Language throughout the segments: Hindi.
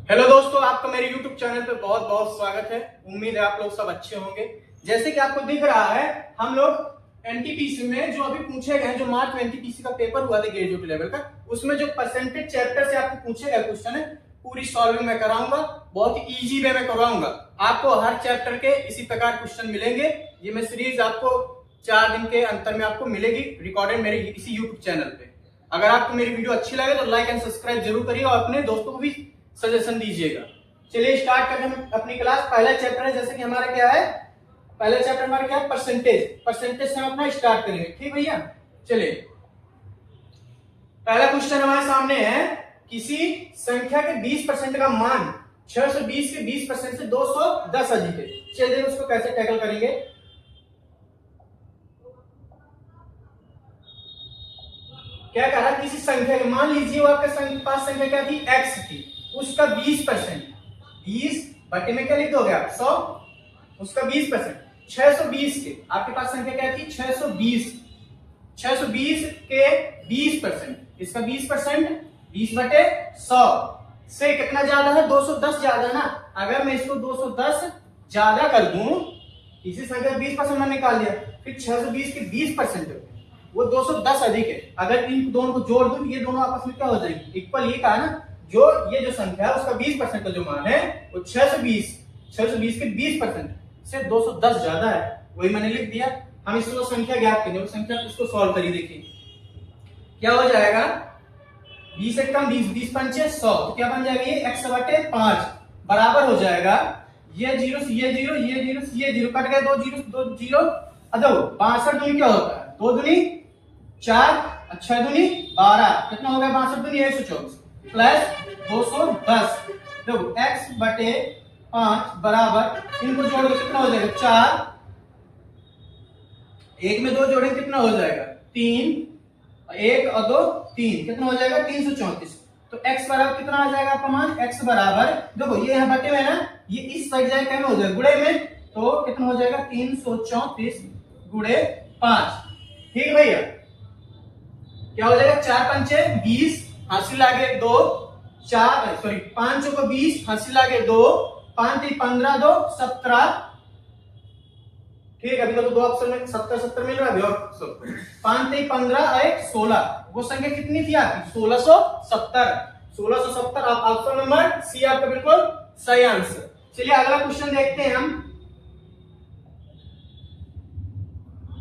हेलो दोस्तों, आपका मेरे YouTube चैनल पे बहुत बहुत स्वागत है। उम्मीद है आप लोग सब अच्छे होंगे। जैसे कि आपको दिख रहा है, हम लोग एनटीपीसी में जो अभी पूछे गए, जो मार्च में एनटीपीसी का पेपर हुआ था ग्रेजुएट लेवल का, उसमें जो परसेंटेज चैप्टर से आपको पूछे गए क्वेश्चन है, पूरी सॉल्विंग मैं कराऊंगा। बहुत ही इजी वे में करवाऊंगा। आपको हर चैप्टर के इसी प्रकार क्वेश्चन मिलेंगे। ये मैं सीरीज आपको 4 दिन के अंतर में आपको मिलेगी, रिकॉर्डेड मेरे इसी यूट्यूब चैनल पे। अगर आपको मेरी वीडियो अच्छी लगे तो लाइक एंड सब्सक्राइब जरूर करिएगा और अपने दोस्तों को भी सजेशन दीजिएगा। चलिए स्टार्ट करते हैं अपनी क्लास। पहला चैप्टर है, जैसे कि हमारा क्या है, पहला चैप्टर हमारा क्या है, परसेंटेज। परसेंटेज से हम अपना स्टार्ट करेंगे, ठीक भैया। चलिए पहला क्वेश्चन हमारे सामने है, किसी संख्या के 20% का मान 620 के 20% से 210 अधिक है। चलिए उसको कैसे टैकल करेंगे। क्या कहा, किसी संख्या के, मान लीजिए वो आपके पास संख्या क्या थी, x थी, उसका 20%, 20 बटे में क्या लिख दोगे आप, 100, उसका 20%, 620 के, आपके पास संख्या क्या थी, 620, 620 के 20%, इसका 20%, 20 बटे 100 से कितना ज्यादा है, 210 ज्यादा ना। अगर मैं इसको 210 ज्यादा कर दूं, किसी संख्या 20% मैंने निकाल लिया, फिर 620 के 20% वो 210 अधिक है। अगर इन दोनों को जोड़ दूं, ये दोनों आपस में क्या हो जाएंगे, इक्वल। ये कहा ना, जो ये जो संख्या है उसका 20% का जो मान है वो 620 के 20% से 210 ज्यादा है, वही मैंने लिख दिया। हम इसको संख्या ज्ञात करेंगे, वो संख्या इसको सॉल्व करिए। देखिए क्या हो जाएगा, 20 एक कम 20, 20 पंचे 100, तो क्या बन जाएगा, ये x बटे 5 बराबर हो जाएगा, ये जीरो ये जीरो ये जीरो ये जीरो कट गए, 2 जीरो 2 जीरो, अदो 62 दूनी क्या होता है, 2 दूनी 4, 6 दूनी 12, कितना हो गया, 62 दूनी 124 प्लस 210। देखो x बटे 5 बराबर, इनको जोड़ दो कितना हो जाएगा, 4, 1 में 2 जोड़े कितना हो जाएगा, 3, 1 और 2 3, कितना हो जाएगा, 334। तो x बराबर कितना आ जाएगा आपका मान, x बराबर, देखो ये यहाँ बटे में ना, ये इस साइड जाएगा, क्या में हो जाएगा, गुणे में, तो कितना हो जाएगा, 334 गुणे 5। ठीक भैया, क्या हो जाएगा, 4 पंचे 20, हासिल आगे 2, 4 सॉरी 5 को 20, हासिल आगे 2, 5 15 2 17। ठीक, अभी तो 2 ऑप्शन में 70 70 मिल रहा है, और 5 15 1 16, वो संख्या कितनी थी आपकी, 1670। 1670 आप ऑप्शन नंबर सी आपका बिल्कुल सही आंसर। चलिए अगला क्वेश्चन देखते हैं हम।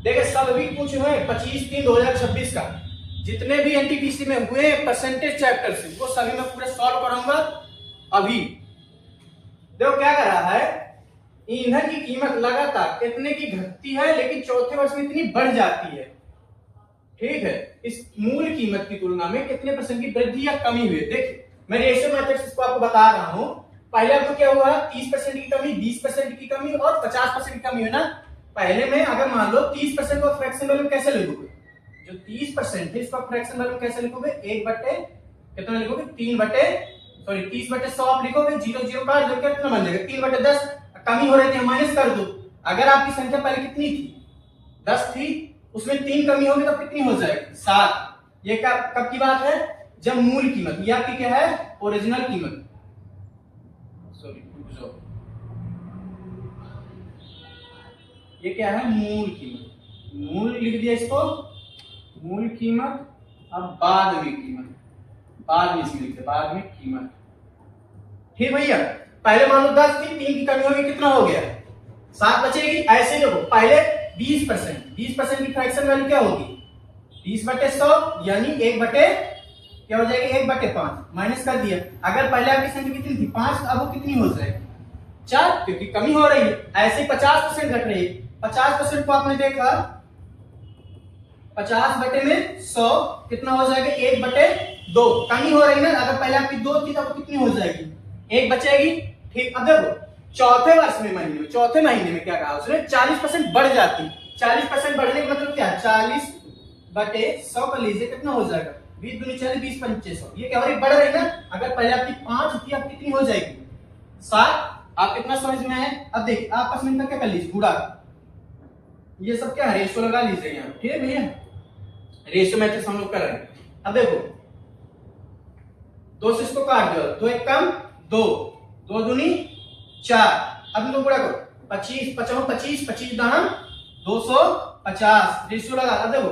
देखिए सभी पूछ हुए 25/3/2026 का, जितने भी एनटीपीसी में हुए परसेंटेज चैप्टर से, वो सभी मैं पूरे सॉल्व कराऊंगा अभी। देखो क्या कर रहा है, ईंधन की कीमत लगातार कितने की घटती है, लेकिन चौथे वर्ष में इतनी बढ़ जाती है। ठीक है, इस मूल कीमत की तुलना में कितने % की वृद्धि या कमी हुई। देखिए मैं रेशियो मेथड इसको आपको बता रहा हूं। पहले आपको क्या हुआ, 30% की कमी, 20% की कमी और 50% की कमी है ना। पहले में अगर मान लो 30% को फ्रैक्शन वैल्यू कैसे लिखोगे, जो 30% है इसका फ्रैक्शन वैल्यू कैसे लिखोगे, 1 बटे कितना लिखोगे, 3 बटे सॉरी 30 बटे 100 आप लिखोगे, 0 0 काट दो, कितना बन जाएगा, 3 बटे 10। कमी हो रही थी, माइनस कर दो। अगर आपकी संख्या पहले कितनी थी, 10 थी, उसमें 3 कमी होगी तो कितनी हो जाएगी, 7। ये कब की बात है, जब मूल कीमत, ये आपकी क्या है, ओरिजिनल कीमत, सॉरी ये क्या है, मूल कीमत। मूल लिख दिया इसको, मूल कीमत। अब बाद में कीमत, बाद में इसमें लिखते, बाद में कीमत। ठीक भैया, पहले मान लो 10 थी, 3 की कमी होगी, कितना हो गया, 7 बचेगी। ऐसे देखो पहले 20% की फ्रैक्शन वैल्यू क्या होगी, 20 बटे 100 यानी 1 बटे क्या हो जाएगी, 1 बटे 5, माइनस कर दिया। अगर पहले आपकी संख्या कितनी थी, 5, अब वो कितनी हो जाएगी, 4, क्योंकि कमी हो रही है। ऐसे 50% घट रही है। 50% को आपने देखा, 50 बटे में 100 कितना हो जाएगा, 1 बटे 2, कमी हो रही है ना। अगर पहले आपकी 2 थी तब कितनी हो जाएगी, 1 बचेगी। ठीक, अब देखो चौथे वर्ष में महीने में, चौथे महीने में क्या कहा उसने, 40% बढ़ जाती। 40% बढ़ने का मतलब क्या है, 40 बटे 100 कर लीजिए, कितना हो जाएगा, 20 दूनी 40, 20 पंचे 100, ये क्या हो रही, बढ़ रही ना। अगर पहले आपकी 5 थी, अब कितनी हो जाएगी, 7। आप कितना समझ में आए। अब देखिए आपस में क्या कर लीजिए, गुणा, ये सब क्या है, रेशियो लगा लीजिए यहाँ। ठीक है भैया, रेशियो मैथड हम लोग कर रहे हैं। अब देखो 2 से इसको काट दो, 2 एक कम 2, 2 दूनी 4। अब इनको गुणा करो, 25 55 25 25 दाम 250 रेशियो लगा। अब देखो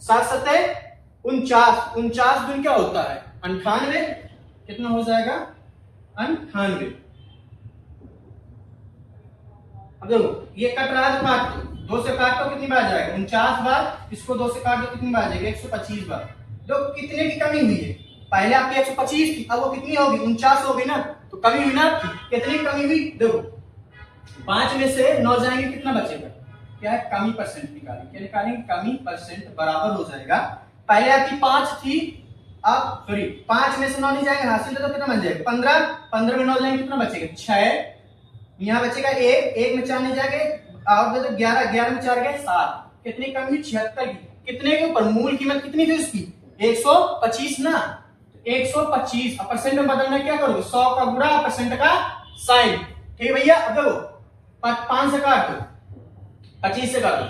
7 7 49 49 दूनी क्या होता है 98, कितना हो जाएगा 98। अब देखो ये कट रहा है तो काट दो, 2 से काट दो कितनी बार जाएगा 49 बार, इसको 2 से काट दो कितनी बार जाएगा 125 बार। तो कितने की कमी हुई है, पहले आपकी 125 थी, अब वो कितनी होगी 49 होगी ना, तो कमी हुई ना आपकी। कितनी कमी हुई देखो, 5 में से 9 जाएंगे कितना बचेगा, क्या है कमी परसेंट निकालेंगे, क्या निकालेंगे कमी परसेंट बराबर हो जाएगा। पहले आपकी 5 थी, अब सॉरी 5 में से 9 नहीं जाएंगे, हासिल तो कितना बन जाएगा 15, 15 में 9 जाएंगे कितना बचेगा 6, यहाँ बचेगा 1, 1 में 4 नहीं जाएंगे और दे दो 11, 11 में 4 गए 7, कितनी कमी हुई 76 की। कितने के ऊपर, मूल कीमत कितनी थी उसकी 125 ना, 125 अब परसेंट में बदलना क्या करोगे 100 का गुणा परसेंट का साइन। ठीक भैया, अब देखो 5 से काट दो 25 से काट दो,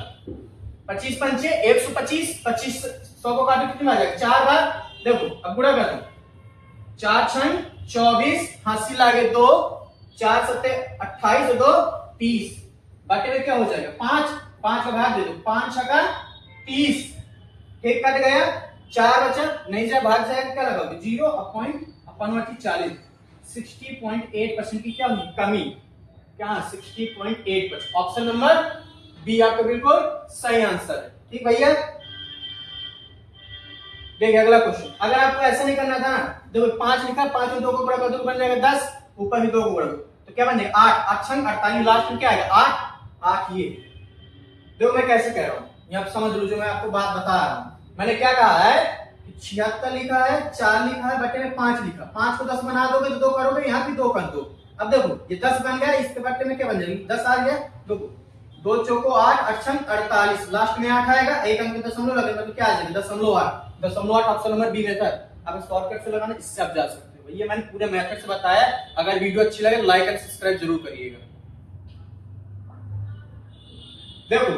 25 पंचे 125, 25 100 को काटो कितनी बार जाएगा 4 बार। देखो अब गुणा कर दो, 4 6 24 हासिल लागे 2, 4 7 28 2 30, बाकी में क्या हो जाएगा 5, 5 का भाग दे दो 5 6 का 30, एक कट गया 4 बचा नहीं जाए भाग जाएगा क्या लगाओगे 0 अपन 40, 60.8% की क्या हुई कमी, क्या 60.8%। ऑप्शन नंबर बी आपका बिल्कुल सही आंसर है। ठीक भैया, देखिए अगला क्वेश्चन, अगर आपको ऐसा नहीं करना था ना, देखो 5 लिखा, 5 में 2 को गुणा कर दो बन जाएगा 10, ऊपर भी 2 को गुणा दो तो क्या बन जाएगा 8, 8 6 48, लास्ट में क्या आएगा 8 8। ये देखो मैं कैसे कह रहा हूं, यहाँ समझ लो जो मैं आपको बात बता रहा हूं। मैंने क्या कहा है 76 लिखा है, 4 लिखा है, बटे में 5 लिखा, 5 को 10 बना दोगे तो 2 करोगे, यहाँ भी 2 कर दो। अब देखो ये 10 बन गया, इसके बटे में क्या बन जाएगी 10 आ गया, देखो 2 चौको 8, 8 6 48, लास्ट में 8 आएगा, एक अंक दशमलव लगेगा तो क्या आ जाएगा 0.8, 0.8 ऑप्शन नंबर बी रहता है। अब शॉर्टकट से लगाना, इससे आप जा सकते हो। भैया मैंने पूरे मेथड से बताया, अगर वीडियो अच्छी लगे लाइक एंड सब्सक्राइब जरूर करिएगा। देखो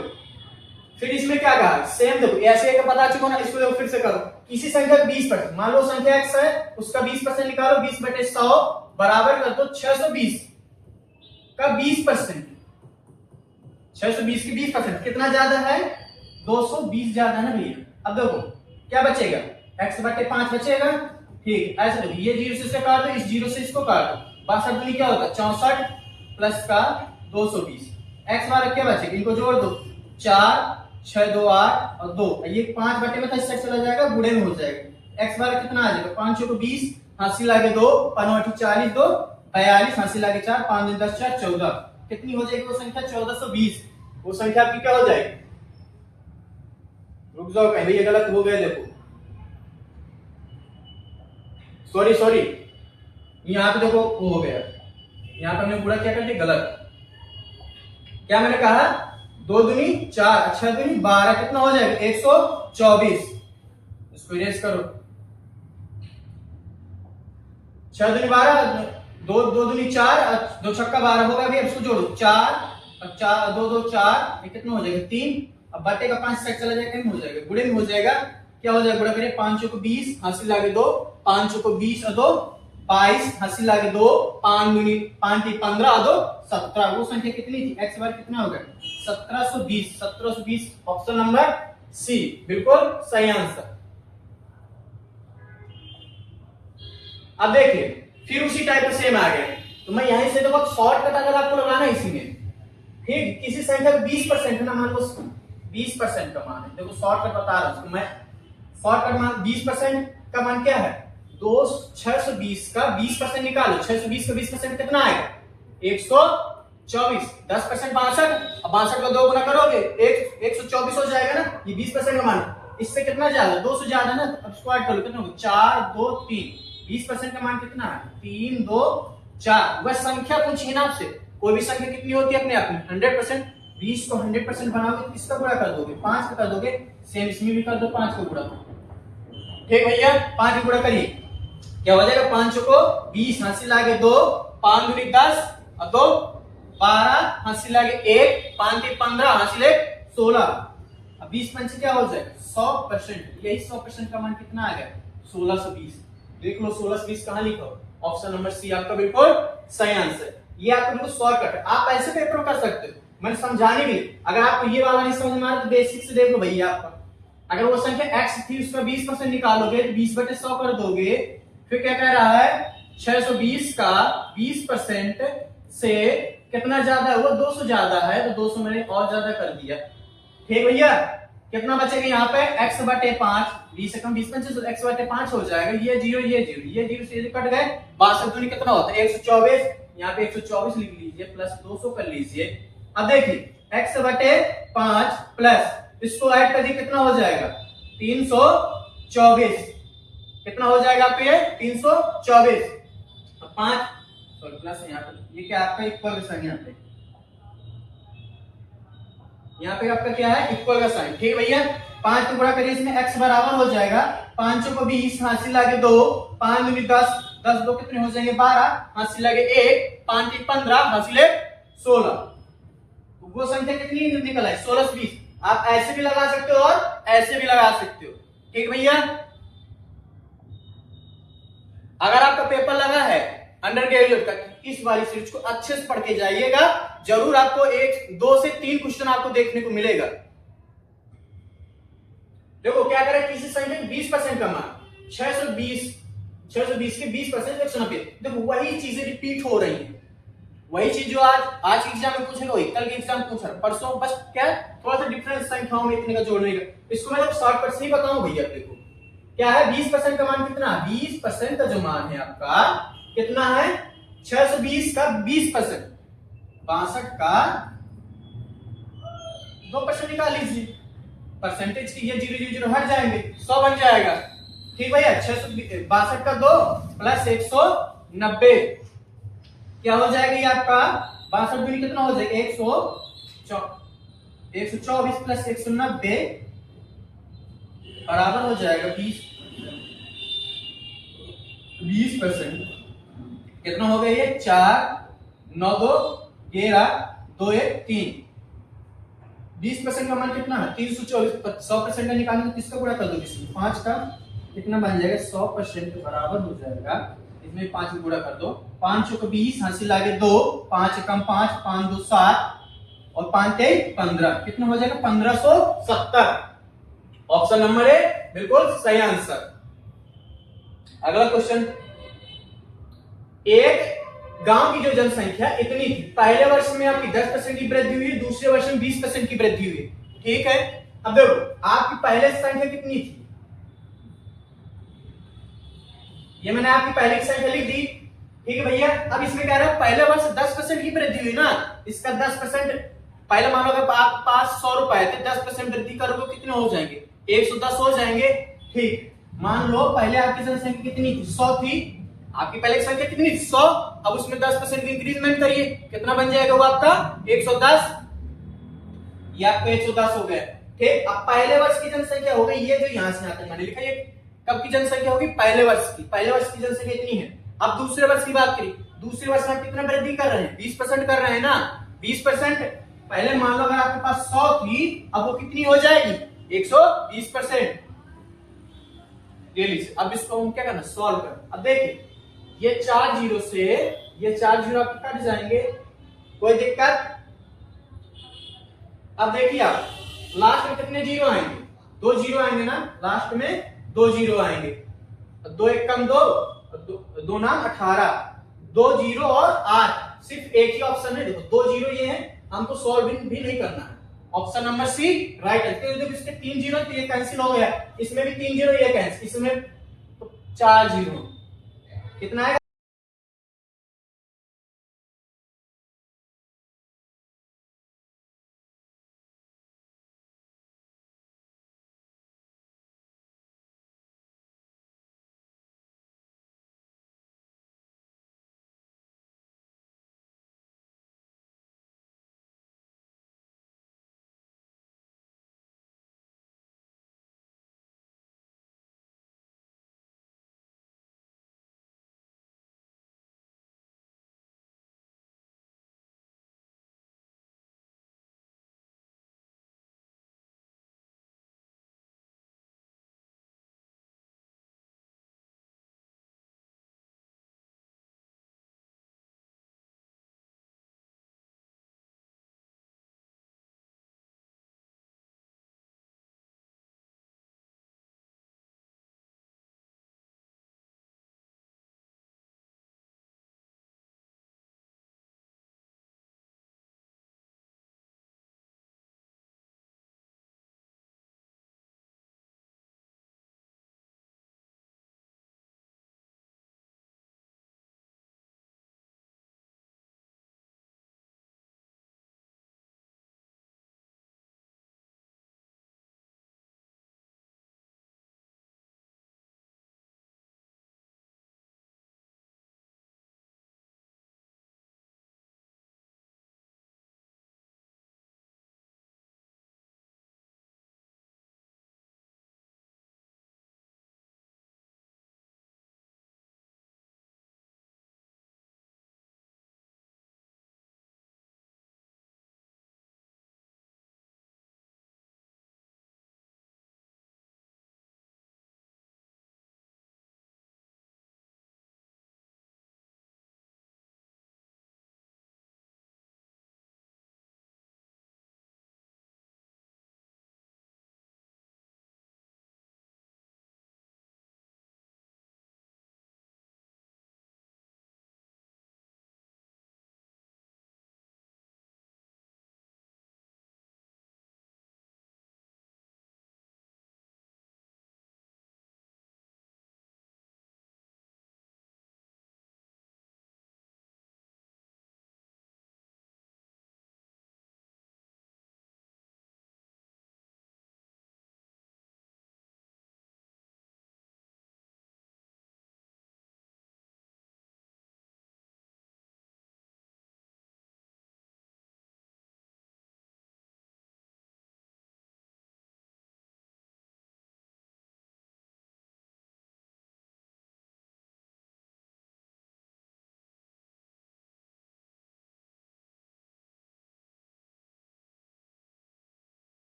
फिर इसमें क्या कहा सेम, देखो ऐसे एक पता चुका ना, इसको देखो फिर से करो, किसी संख्या का 20%, मान लो संख्या x है उसका 20% निकालो, 20 बटे 100 बराबर कर दो 620 का 20%, 620 की 20% कितना ज्यादा है 220 ज्यादा है ना भैया। अब देखो क्या बचेगा x बटे 5 बचेगा, ठीक ऐसे देखो ये 0 से इससे काट दो, इस 0 से इसको काट दो, 62 दूनी क्या होगा 64 प्लस का 220, x बार क्या बचेगा इनको जोड़ दो 4 6 2 8 और 2, ये 5 बटे में इससे चला जाएगा, गुणे में हो जाएगा। x बार कितना आ जाएगा 5 को 20 हासिल आगे 2 5 40 2 42 हासिल आगे 4 5 10 4 14, कितनी हो जाएगी वो संख्या 1420। वो संख्या आपकी क्या हो जाएगी, रुक जाओ कहीं भैया गलत हो गया, देखो सॉरी यहाँ पे देखो वो हो गया, यहाँ पे हमने पूरा क्या कर दिया गलत, क्या मैंने कहा 2 दूनी 4 6 दूनी 12 कितना हो जाएगा 124, इसको इरेज करो, 6 दूनी 12 2 दूनी 4 2 छक्का 12 होगा, अभी इसको जोड़ो 4 और 4 2 2 4 ये कितना हो जाएगा 3, अब बटे का 5 से चला जाएगा हो जाएगा, गुणे में हो जाएगा, क्या हो जाएगा गुणा करिए 5 को 20 हासिल लागे 2 5 को 20 और 2 22 हासिल लागे 2 5 दूनी 5 3 15 और 2 17, वो संख्या कितनी थी x बार कितना होगा 1720, 1720 ऑप्शन नंबर सी बिल्कुल सही आंसर। अब देखिए फिर उसी टाइप का सेम आ गया, तो मैं यहीं से तो बहुत शॉर्टकट अगर आपको लगाना है इसी में, ठीक किसी संख्या का 20% है ना, मान लो 20% का मान है, देखो शॉर्टकट बता रहा हूं मैं, शॉर्टकट मान 20% का मान क्या है 620 का 20% निकालो, 620 का 20% कितना आएगा 124, 10% 62, अब 62 का 2 गुना करोगे 124 हो जाएगा ना, ये 20% का मान, इससे कितना ज्यादा 2 से ज्यादा ना, अब स्क्वायर कर लो कितना होगा 4 2 3, 20% का मान कितना है 3 2 4। वह संख्या पूछी ना आपसे, कोई भी संख्या कितनी होती है अपने आप में 100%, 20 को 100% बनाओगे तो इसका गुणा कर दोगे 5 का कर दोगे, सेम इसमें भी कर दो 5 को गुणा, ठीक भैया 5 को गुणा करिए क्या हो जाएगा 5 को 20 हासिल लागे 2 5 दूनी 10 और 2 12 हासिल लागे 1 5 3 15 हासिल 16, अब 20 पंच क्या हो जाएगा 100%, यही 100% का मान कितना आ गया 1620, देख लो 1620 कहां लिखा हो ऑप्शन नंबर सी आपका बिल्कुल सही आंसर। ये आपका बिल्कुल शॉर्टकट है, आप ऐसे पेपर कर सकते हो, मैंने समझाने के लिए। अगर आपको ये वाला नहीं समझ में आ रहा तो बेसिक से देख लो भैया। आपका अगर वो संख्या x थी उसका 20% निकालोगे तो 20/100 कर दोगे। फिर क्या कह रहा है 620 का 20% से कितना ज्यादा है, वो 200 ज्यादा है, तो 200 मैंने और ज्यादा कर दिया। ठीक भैया, कितना बचेगा यहाँ पे x/5, 20 से कम 20 x/5 हो जाएगा। ये जीरो ये जीरो से कट गए, 62 दूनी कितना होता है 124, यहाँ पे 124 लिख लीजिए प्लस 200 कर लीजिए। अब देखिए x/5 प्लस इसको ऐड कर दिए कितना हो जाएगा 324, कितना हो जाएगा आपके ये 324। 5 सॉरी प्लस यहाँ पे ये क्या आपका इक्वल का साइन, यहाँ पे आपका क्या है इक्वल का साइन। ठीक है भैया, 5 को गुणा करिए इसमें x बराबर हो जाएगा 5 को 20, हासिल लागे 2, 5 दूनी 10, 10 दो कितने हो जाएंगे 12, हासिल लागे 1, 5 3 15, हासिल 16। तो वो संख्या कितनी निकल आई 16 से 20। आप ऐसे भी लगा सकते हो और ऐसे भी लगा सकते हो। ठीक भैया, अगर आपका पेपर लगा है अंडर ग्रेजुएट का, इस वाली सीरीज को अच्छे से पढ़ के जाइएगा, जरूर आपको 1 2 से 3 क्वेश्चन आपको देखने को मिलेगा। देखो क्या करें, किसी संख्या के 20% का मान 620 के 20% 190। देखो वही चीजें रिपीट हो रही हैं, वही चीज जो आज के एग्जाम में पूछेगा वही कल के एग्जाम में पूछ रहा, परसों बस क्या थोड़ा सा डिफरेंस संख्याओं में इतने का जोड़ने का। इसको मैं शॉर्टकट से ही बताऊं भैया। देखो क्या है 20% का मान कितना, 20% का जो मान है आपका कितना है 620 का 20%, 62 का 2% निकाल लीजिए, परसेंटेज की ये 0 हट जाएंगे 100 बन जाएगा। ठीक भैया, 662 का 2 प्लस 190 क्या हो जाएगा ये आपका 62 दूनी कितना हो जाएगा 124 प्लस 190 बराबर हो जाएगा 20%। कितना हो गया ये 4 9 2 11 2 1 3। 20% का मान कितना है 324, 100% का निकालना तो किसका गुणा कर दो इसमें 5 का, कितना बन जाएगा 100% के बराबर हो जाएगा। इसमें 5 को गुणा कर दो, 5 को 20, हासिल लागे 2, 5 कम 5, 5 2 7 और 5 3 15, कितना हो जाएगा 1570। ऑप्शन नंबर ए बिल्कुल सही आंसर। अगला क्वेश्चन, एक गांव की जो जनसंख्या इतनी थी, पहले वर्ष में आपकी 10% की वृद्धि हुई, दूसरे वर्ष में 20% की वृद्धि हुई। ठीक है, अब देखो आपकी पहले संख्या कितनी थी, ये मैंने आपकी पहले की संख्या लिख दी। ठीक है भैया, अब इसमें कह रहा है पहले वर्ष 10% की वृद्धि हुई ना, इसका 10% पहले मान लो अगर आपके पास 100 रुपए थे, 10% वृद्धि करोगे कितने हो जाएंगे 110 हो जाएंगे। ठीक, मान लो पहले आपकी जनसंख्या कितनी थी 100 थी, आपकी पहले की संख्या कितनी 100, अब उसमें 10% इंक्रीजमेंट करिए, कितना बन जाएगा वो आपका 110, ये आपका 110 हो गया। ठीक, अब पहले वर्ष की जनसंख्या हो गई ये जो यहां से यहां तक मैंने लिखा, ये कब की जनसंख्या होगी पहले वर्ष की, पहले वर्ष की जनसंख्या इतनी है। अब दूसरे वर्ष की बात करें, दूसरे वर्ष में कितना वृद्धि कर रहे हैं 20% कर रहे हैं ना, 20%। पहले मान लो अगर आपके पास 100 थी, अब वो कितनी हो जाएगी 120%। अब इसको हम क्या करना सॉल्व कर। अब देखिए ये 4 जीरो से ये 4 जीरो आपके कट जाएंगे, कोई दिक्कत। अब देखिए आप लास्ट में कितने जीरो आएंगे 2 जीरो आएंगे ना, लास्ट में 2 जीरो आएंगे, 2 1 कम 2, 2 नाम 18, 2 जीरो और 8, सिर्फ एक ही ऑप्शन है। देखो 2 जीरो ये है, हमको सॉल्व भी नहीं करना है। ऑप्शन नंबर सी राइट है। देखो इसके 3 जीरो तो ये कैंसिल हो गया, इसमें भी 3 जीरो ये कैंसिल, इसमें 4 जीरो, कितना है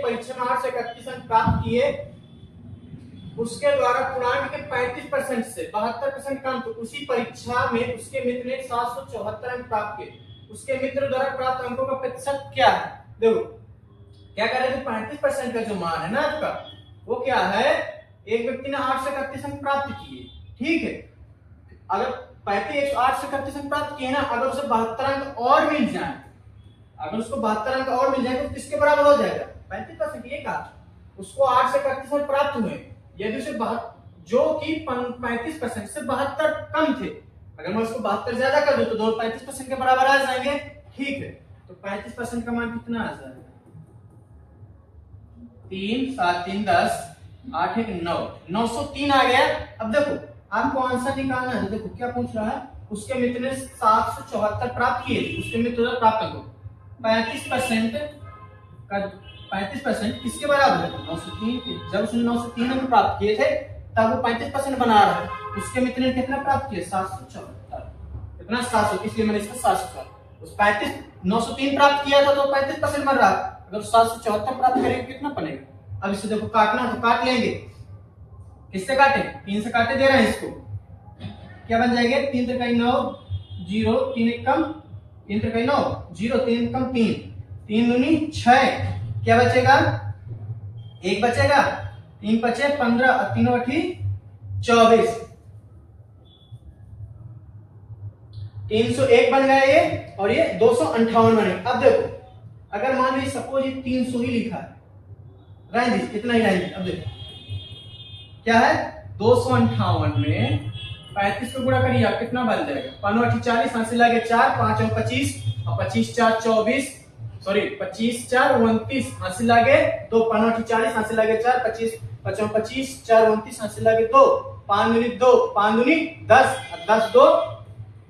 परीक्षा में 831 अंक प्राप्त किए, उसके द्वारा पूर्णांक के 35% से 72% कम, तो उसी परीक्षा में उसके मित्र ने 774 अंक प्राप्त किए, उसके मित्र द्वारा प्राप्त अंकों का प्रतिशत क्या है? देखो क्या कह रहे थे, 35% का जो मान है ना आपका, वो क्या है, एक व्यक्ति ने 831 अंक प्राप्त किए, ठीक है, अगर 831 अंक प्राप्त किए ना, अगर उसे 72 अंक और मिल जाए, अगर उसको 72 अंक और मिल जाए तो किसके बराबर हो जाएगा? 35%। ये कहा उसको 8 से 31 अंक प्राप्त हुए, यदि उसे जो कि 35% से 72 कम थे, अगर मैं उसको 72 ज्यादा कर दूं तो दोनों 35% के बराबर आ जाएंगे, ठीक है, तो 35% का मान कितना आ जाएगा? 3 7 3 10 8 1 9, 903 आ गया। अब देखो आपको आंसर निकालना है, देखो क्या पूछ रहा है, उसके मित्र ने 774 प्राप्त किए, उसके मित्र ने प्राप्त करो 35% का 35% किसके बराबर है? 903 के। जब उसने 903 अंक प्राप्त किए थे तब वो 35% बना रहा है, उसके मित्र ने कितना प्राप्त किया? 774, कितना? 700, इसलिए मैंने इसका 774, उस 35 903 प्राप्त किया था तो 35% बन रहा है, अगर 774 प्राप्त करेंगे कितना बनेगा? अब इसे देखो काटना तो काट लेंगे, किससे काटे? 3 से काटे दे रहे हैं इसको, क्या बन जाएंगे? 3 3 9 0 3 1 कम 3 3 9 0 3 कम 3 3 दूनी 6, क्या बचेगा? 1 बचेगा, 3 बचे 15 और 3 8 24, 301 बन गया ये, और ये 258 बने। अब देखो अगर मान लीजिए सपोज ये 300 ही लिखा है, रहने दीजिए, इतना ही रहने दीजिए। अब देखो क्या है, 258 में 35 को गुणा करिए आप, कितना बन जाएगा? 5 40, हासिल लगे 4, 5 और 25, और 25 4 24, सॉरी 25 4 29, हासिल लगे 2, 5 40, हासिल लगे 4, 25 5 25 4 29, हासिल लगे 2, 5 दूनी 2, 5 दूनी 10, 10 2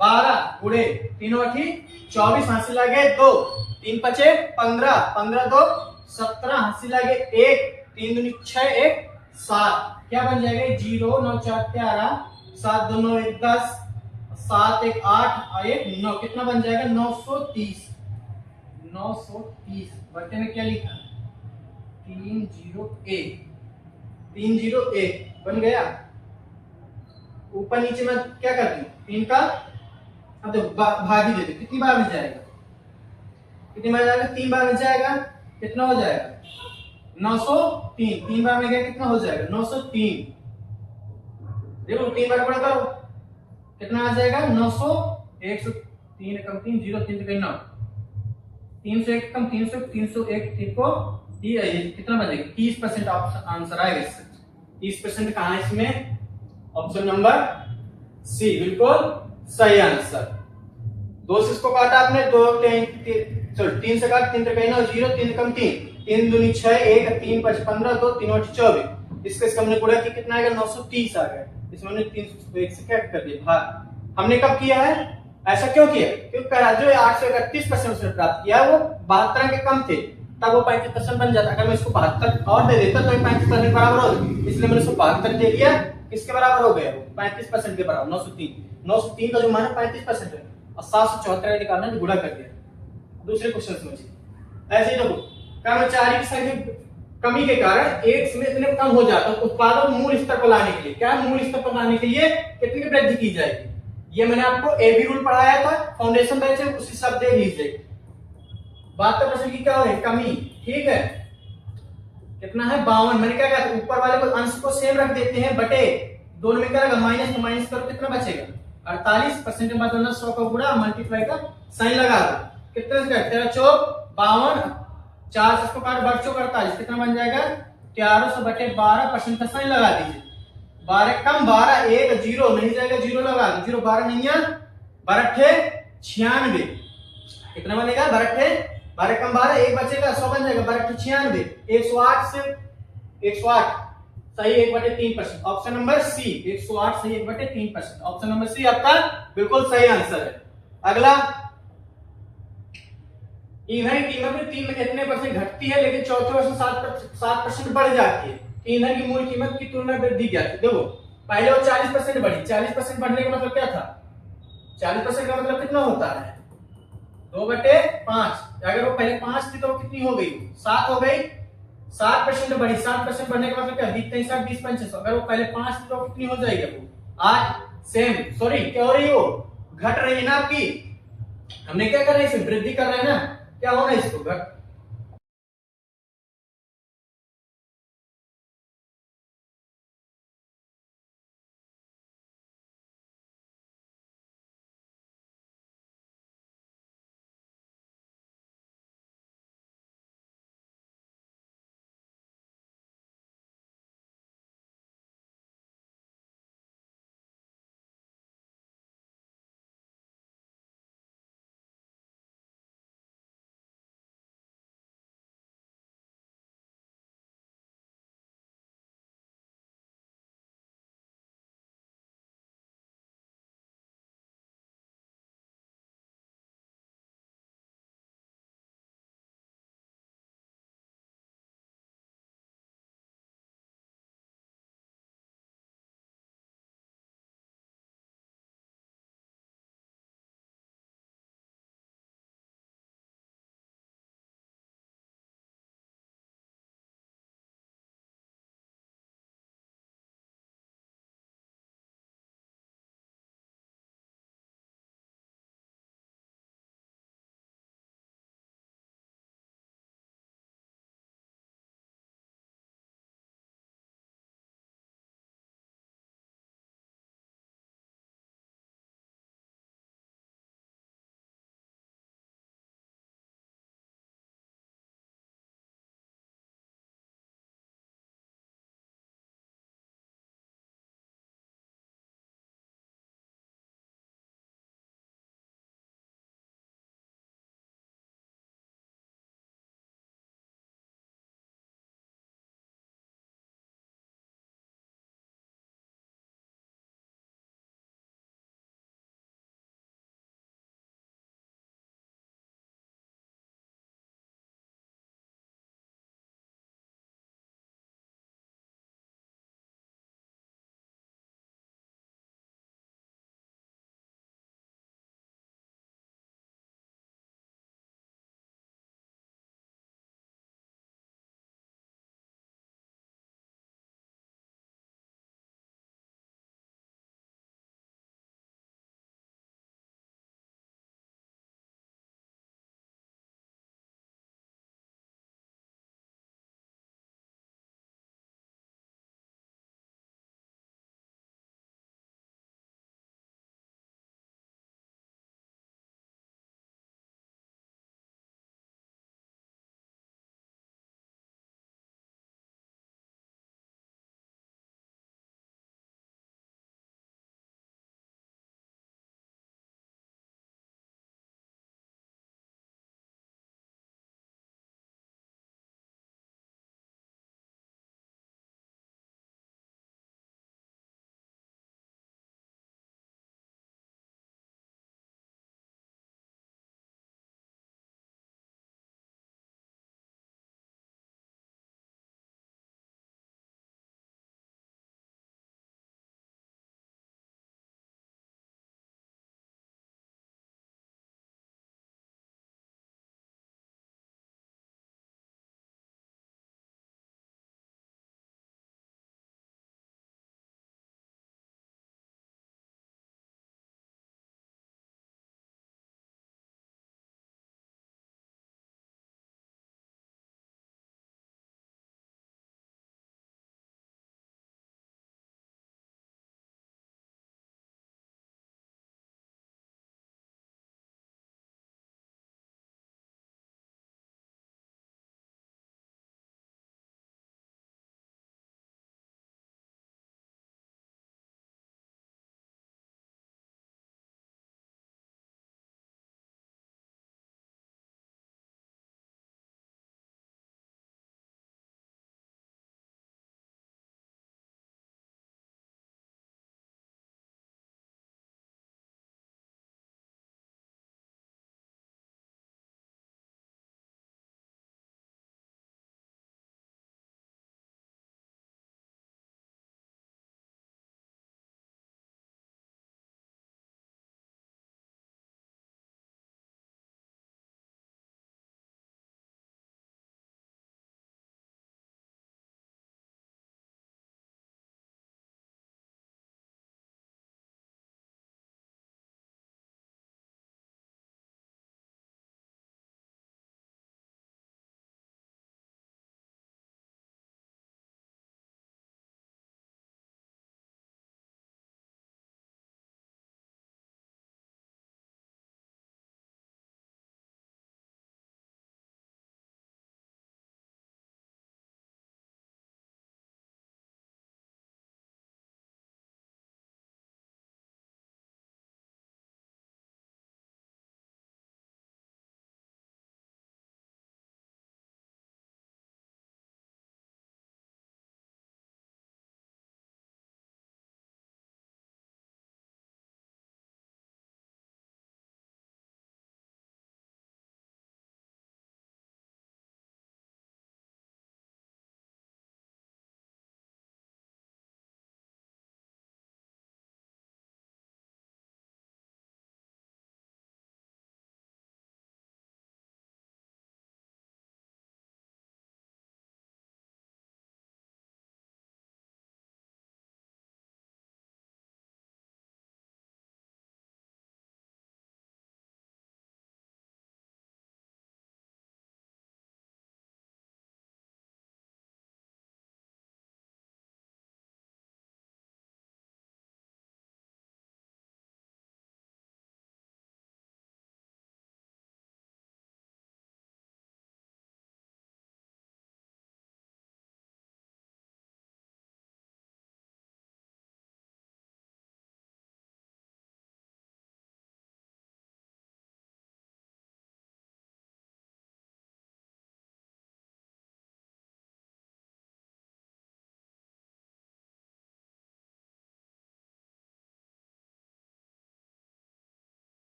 12 गुणे 3 8 24, हासिल लगे 2, 3 5 15, 15 2 17, हासिल लगे 1, 3 दूनी 6 1 7, क्या बन जाएगा? 0 9 4 13, 7 2 9 1 10, 7 1 8 और 1 9, कितना बन जाएगा? 930। 930 बटे में क्या लिखा? 301, 301 बन गया। ऊपर नीचे में क्या कर दूं? 3 का अब देखो भागी दे दो, कितनी बार बच जाएगा? कितनी बार जाएगा? 3 बार बच जाएगा, कितना हो जाएगा? 903, 3 बार में गया, कितना हो जाएगा? 903। देखो 3 बार गुणा करो, कितना आ जाएगा? 900, 103 कम 3 0 3 3 9, 301 कम 300, 301 3 को ये कितना बनेगा? 30% आंसर आएगा इससे। 30% कहां है इसमें? ऑप्शन नंबर सी बिल्कुल सही आंसर। 2 से इसको काटा आपने, 2 3 से काट, 3 3 9 0 3 कम 3 3 दूनी 6 1 3 5 15 2 3 8 24, इसके हमने गुणा किया, कितना आएगा? 930 आ गया। इसमें हमने 301 से क्या कर दिया भाग। हमने कब किया है ऐसा? क्यों किया? क्योंकि पहला जो 831% उसने प्राप्त किया वो 72 के कम थे, तब वो 35% बन जाता। अगर मैं इसको 72 और दे देता तो 35% बराबर हो जाता, इसलिए मैंने इसको 72 दे दिया, किसके बराबर हो गया? 35% के बराबर। 903 का जो मान है 35% है, और 774 निकालना है, गुणा कर दिया। दूसरे क्वेश्चन समझिए, ऐसे ही देखो कर्मचारी की संख्या कमी के कारण एक समय इतने कम हो जाता है, उत्पादन मूल स्तर पर लाने के लिए, क्या मूल स्तर पर लाने के लिए कितनी वृद्धि की जाएगी? ये मैंने आपको एबी रूल पढ़ाया था, फाउंडेशन बैच है, उसी सब देख लीजिए। 72% की क्या हो रही है? कमी, ठीक है। कितना है? 52। मैंने क्या कहा? ऊपर वाले को अंश को सेम रख देते हैं, बटे दोनों में क्या लगा? माइनस, तो माइनस करो, कितना बचेगा? 48%। के बाद 100 का गुणा मल्टीप्लाई का साइन लगा दो, कितने से? 13 चौक 52, 4 से इसको काट, 12 चौक 48, कितना बन जाएगा? 1300 बटे 12% का साइन लगा दीजिए। 12 कम 12 1 0 नहीं जाएगा, 0 लगा दो, 0 12 नहीं है, 12 96, कितना बनेगा? 12 कम 12 1 बचेगा, 100 बन जाएगा, 12 96, 108 से 108 सही 1/3%। ऑप्शन नंबर सी 108 सही 1/3%। ऑप्शन नंबर सी आपका बिल्कुल सही आंसर है। अगला, ईंधन की कीमत में 3 में कितने परसेंट घटती है, लेकिन चौथे वर्ष में 7% बढ़ जाती है? ईंधन की मूल कीमत की तुलना में वृद्धि क्या थी? देखो पहले वो 40% बढ़ी, 40% बढ़ने का मतलब क्या था? 40% का मतलब कितना होता है? 2/5। अगर वो पहले 5 थी तो वो कितनी हो गई? 7 हो गई, 60% बढ़ी, 60% बढ़ने के बाद क्या 3 20 25, अगर वो पहले 5 तो कितनी हो जाएगी वो 8 सेम, सॉरी क्या हो रही है वो घट रही है ना आपकी, हमने क्या कर रहे हैं इसे वृद्धि कर रहे हैं ना, क्या होना है इसको घट